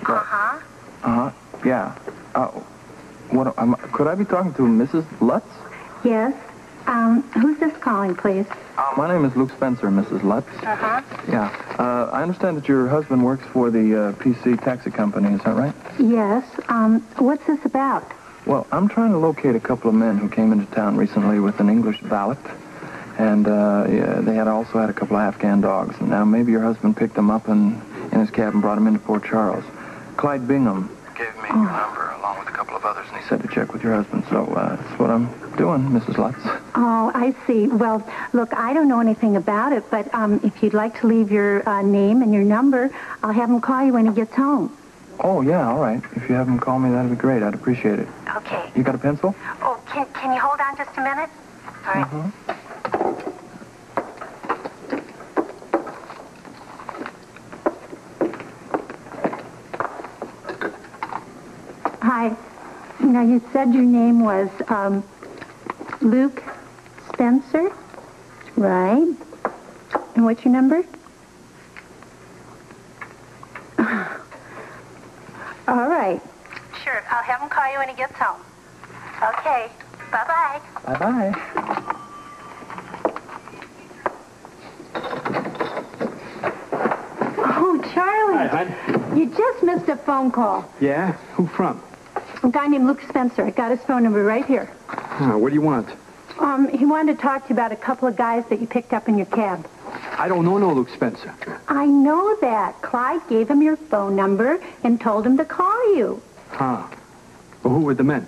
Uh-huh. Uh-huh, yeah. Could I be talking to Mrs. Lutz? Yes. Who's this calling, please? My name is Luke Spencer, Mrs. Lutz. Uh-huh. Yeah. I understand that your husband works for the PC taxi company, is that right? Yes. What's this about? Well, I'm trying to locate a couple of men who came into town recently with an English valet. And they had also had a couple of Afghan dogs. And now maybe your husband picked them up in his cab and brought them into Port Charles. Clyde Bingham gave me your number along with a couple of others, and he said to check with your husband. So that's what I'm doing, Mrs. Lutz. Oh, I see. Well, look, I don't know anything about it, but if you'd like to leave your name and your number, I'll have him call you when he gets home. Oh, yeah, all right. If you have him call me, that'd be great. I'd appreciate it. Okay. You got a pencil? Oh, can you hold on just a minute? All right. Mm-hmm. Hi. Now, you said your name was Luke Spencer, right? And what's your number? All right. Sure, I'll have him call you when he gets home. Okay. Bye-bye. Bye-bye. Oh, Charlie. Hi, hon. You just missed a phone call. Yeah? Who from? A guy named Luke Spencer. I got his phone number right here. What do you want? He wanted to talk to you about a couple of guys that you picked up in your cab. I don't know no Luke Spencer. I know that. Clyde gave him your phone number and told him to call you. Huh. Well, who were the men?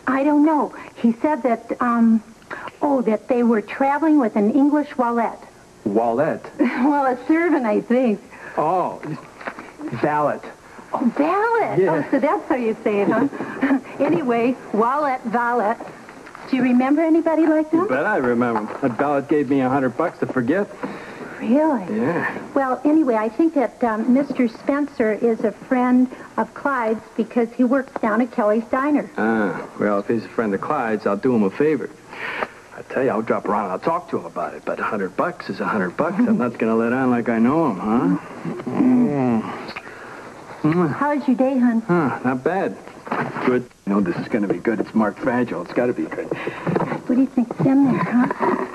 I don't know. He said that, that they were traveling with an English valet. Wallet. Well, a servant, I think. Oh, valet. Oh, valet. Yeah. Oh, so that's how you say it, huh? Anyway, valet. Do you remember anybody like that? Bet I remember. That valet gave me $100 to forget. Really? Yeah. Well, anyway, I think that Mr. Spencer is a friend of Clyde's because he works down at Kelly's Diner. Well, if he's a friend of Clyde's, I'll do him a favor. I tell you, I'll drop around and I'll talk to him about it. But $100 is $100. I'm not going to let on like I know him, huh? How's your day, hon? Not bad. Good. You know this is going to be good. It's marked fragile. It's got to be good. What do you think's in there, huh?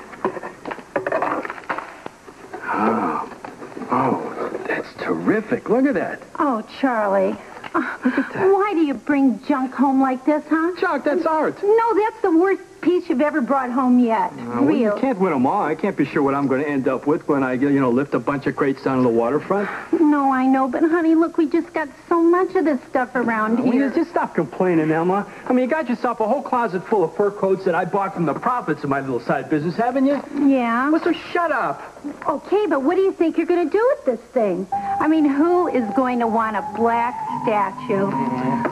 Oh, that's terrific. Look at that. Oh, Charlie. Why do you bring junk home like this, huh? Chuck, that's art. No, that's the worst piece you've ever brought home yet. Well, you can't win them all. I can't be sure what I'm going to end up with when I, lift a bunch of crates down to the waterfront. No, I know, but honey, look, we just got so much of this stuff around here. Just stop complaining, Emma. I mean, you got yourself a whole closet full of fur coats that I bought from the profits of my little side business, haven't you? Yeah. Well, so shut up. Okay, but what do you think you're going to do with this thing? I mean, who is going to want a black statue?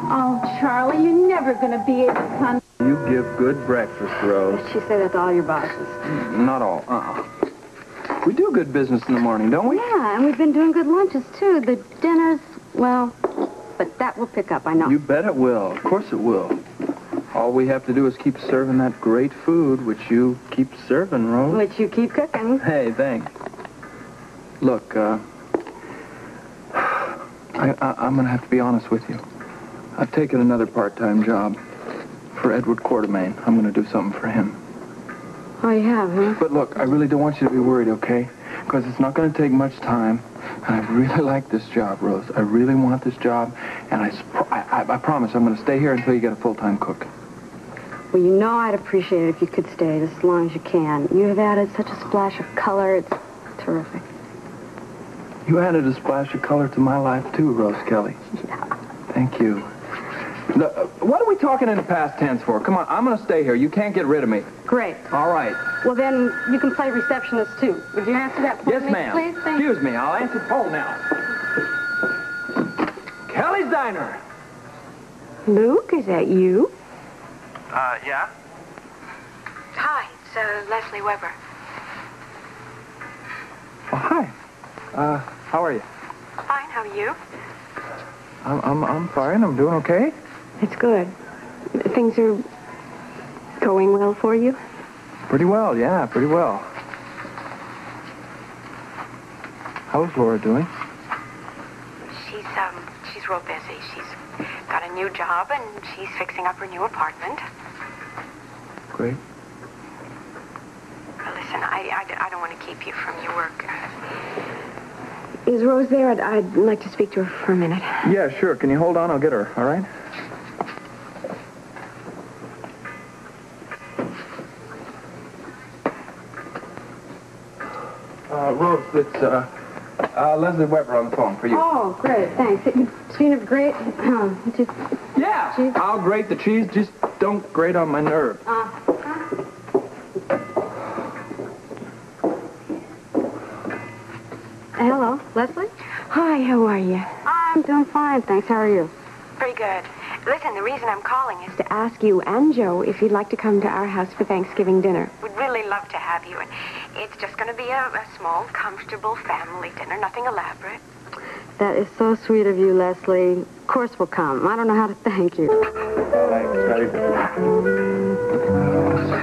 Oh, Charlie, you're never going to be able to... You give good breakfast, Rose. She said that's all your bosses. Not all. We do good business in the morning, don't we? Yeah, and we've been doing good lunches, too. The dinners, well, but that will pick up, I know. You bet it will. Of course it will. All we have to do is keep serving that great food, which you keep serving, Rose. Which you keep cooking. Hey, thanks. Look, I'm going to have to be honest with you. I've taken another part-time job for Edward Quartermain. I'm going to do something for him. Oh, you have, huh? But look, I really don't want you to be worried, okay? Because it's not going to take much time. And I really like this job, Rose. I really want this job. And I promise I'm going to stay here until you get a full-time cook. Well, you know I'd appreciate it if you could stay as long as you can. You have added such a splash of color. It's terrific. You added a splash of color to my life, too, Rose Kelly. Yeah. Thank you. What are we talking in the past tense for? Come on, I'm going to stay here. You can't get rid of me. Great. All right. Well, then you can play receptionist, too. Would you answer that for Yes, me, ma'am. please? Thank you. Excuse me, I'll answer the phone now. Kelly's Diner. Luke, is that you? Yeah? Hi, it's Lesley Weber. Oh, hi. How are you? Fine, how are you? I'm fine. I'm doing okay. It's good. Things are going well for you? Pretty well, yeah, pretty well. How's Laura doing? She's, she's real busy. She's got a new job, and she's fixing up her new apartment. Great. Listen, I don't want to keep you from your work. Is Rose there? I'd like to speak to her for a minute. Yeah, sure. Can you hold on? I'll get her, all right? Rose, it's, Lesley Weber on the phone for you. Oh, great. Thanks. Speaking of great, just... Yeah, cheese? I'll grate the cheese. Just don't grate on my nerve. Hello, Lesley? Hi, how are you? I'm doing fine, thanks. How are you? Pretty good. Listen, the reason I'm calling is to ask you and Joe if you'd like to come to our house for Thanksgiving dinner. We'd really love to have you, and it's just going to be a small, comfortable family dinner, nothing elaborate. That is so sweet of you, Lesley. Of course we'll come. I don't know how to thank you. Thanks, Betty.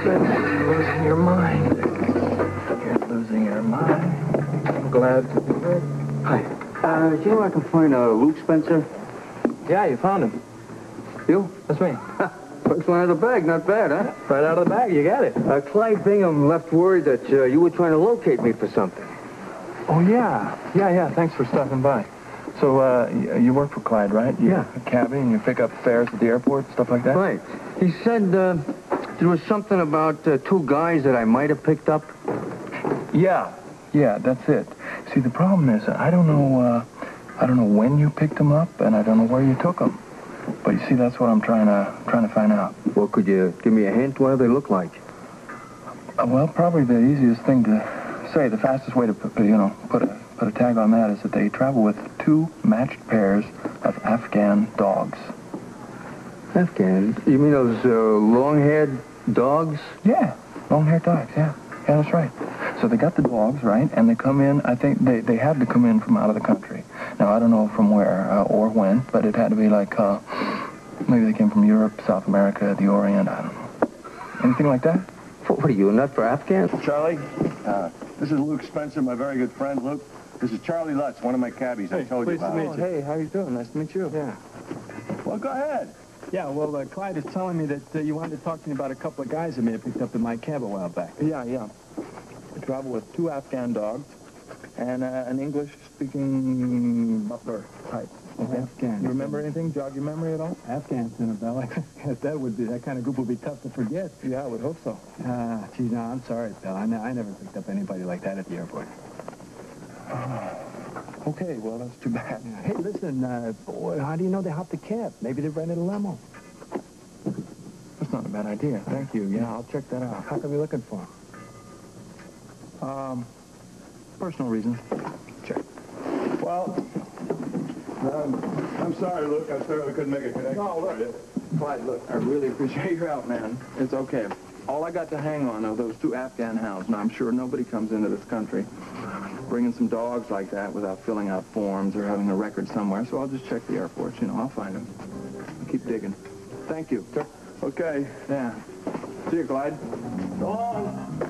You're losing your mind. You're losing your mind. I'm glad to do it. Hi. Do you know where I can find Luke Spencer? Yeah, you found him. You? That's me. First one out of the bag. Not bad, huh? Right out of the bag, you got it. Clyde Bingham left word that you were trying to locate me for something. Oh, yeah. Yeah, thanks for stopping by. So, you work for Clyde, right? You're Yeah. a cabbie, and you pick up fares at the airport, stuff like that? Right. He said there was something about two guys that I might have picked up. Yeah, that's it. See, the problem is, I don't know when you picked them up, and I don't know where you took them. But you see, that's what I'm trying to find out. Well, could you give me a hint? What do they look like? Well, probably the easiest thing to say, the fastest way to put a tag on that is that they travel with 2 matched pairs of Afghan dogs. Afghan? You mean those long-haired dogs? Yeah, long-haired dogs, yeah. Yeah, that's right. So they got the dogs, right, and they come in, I think they had to come in from out of the country. Now, I don't know from where or when, but it had to be like, maybe they came from Europe, South America, the Orient, I don't know. Anything like that? What are you, a nut for Afghans? Charlie, this is Luke Spencer, my very good friend, Luke. This is Charlie Lutz, one of my cabbies I told you about. Oh, hey, how you doing? Nice to meet you. Yeah. Well, go ahead. Yeah, well, Clyde is telling me that you wanted to talk to me about a couple of guys that may have picked up in my cab a while back. Yeah. They travel with 2 Afghan dogs and an English-speaking butler type. Okay. Afghan. You remember anything? Jog your memory at all? Afghans in a bell. I guess that kind of group would be tough to forget. Yeah, I would hope so. Gee, no, I'm sorry, pal. I never picked up anybody like that at the airport. Okay, well, that's too bad. Hey, listen, boy, how do you know they hopped the cab? Maybe they rented a limo. That's not a bad idea. Thank you. Yeah, I'll check that out. How come you looking for them? Personal reasons. Check. Well, I'm sorry, Luke. I certainly couldn't make a connection. No, look, Clyde, look, I really appreciate your help, man. It's okay. All I got to hang on are those 2 Afghan hounds. Now, I'm sure nobody comes into this country bringing some dogs like that without filling out forms or having a record somewhere, so I'll just check the airports. I'll find them. I'll keep digging. Thank you. Okay. Yeah. See you, Clyde. So long.